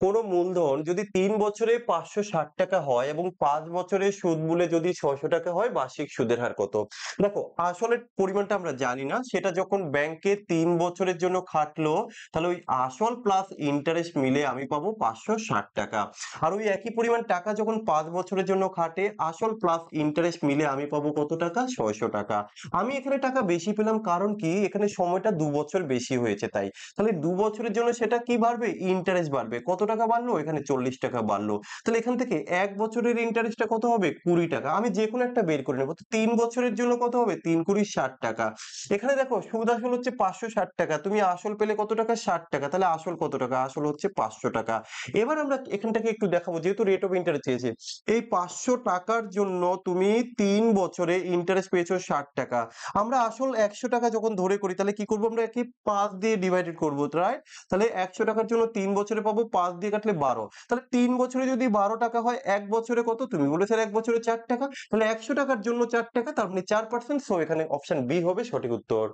কোনো মূলধন যদি ৩ বছরে ৫৬০ টাকা হয় এবং ৫ বছরের সুদ মূলে যদি ৬০০ টাকা হয়, বার্ষিক সুদের হার কত? দেখো, আসলের পরিমাণটা আমরা জানি না। সেটা যখন ব্যাংকে ৩ বছরের জন্য খাটলো, তাহলে ওই আসল প্লাস ইন্টারেস্ট মিলে আমি পাবো ৫৬০ টাকা। আর ওই একই পরিমাণ টাকা যখন ৫ বছরের জন্য খাটে, আসল প্লাস ইন্টারেস্ট মিলে আমি পাবো কত টাকা? ৬০০ টাকা। আমি এখানে টাকা বেশি পেলাম কারণ কি? এখানে সময়টা ২ বছর বেশি হয়েছে তাই। তাহলে ২ বছরের জন্য সেটা কি বাড়বে? ইন্টারেস্ট বাড়বে। কত টাকা বাড়লো? এখানে ৪০ টাকা বাড়লো। তাহলে এখান থেকে ১ বছরের ইন্টারেস্টটা কত হবে? ২০ টাকা। আমি যেকোনো একটা বের করে নেব। তো ৩ বছরের জন্য কত হবে? ৩ কুড়ি ৬০ টাকা। এখানে দেখো সুদ আসল হচ্ছে ৫৬০ টাকা। তুমি আসল পেলে কত টাকা? ৬০ টাকা। তাহলে আসল কত টাকা? আসল হচ্ছে ৫০০ টাকা। এবার আমরা এখানটাকে একটু দেখাবো, যেহেতু রেট অফ ইন্টারেস্ট চেয়েছে। এই ৫০০ টাকার জন্য তুমি ৩ বছরে ইন্টারেস্ট পেয়েছো ৬০ টাকা। আমরা আসল ১০০ টাকা যখন ধরে করি, তাহলে কি করব? আমরা একে ৫ দিয়ে ডিভাইডেড করব, রাইট? তাহলে ১০০ টাকার জন্য ৩ বছরে পাবো, ৫ দিয়ে কাটলে ১২। তাহলে ৩ বছরে যদি ১২ টাকা হয়, ১ বছরে কত? তুমি বলেছিলে ১ বছরে ৪ টাকা। তাহলে ১০০ টাকার জন্য ৪ টাকা, তার মানে ৪%। সো এখানে অপশন বি হবে সঠিক উত্তর।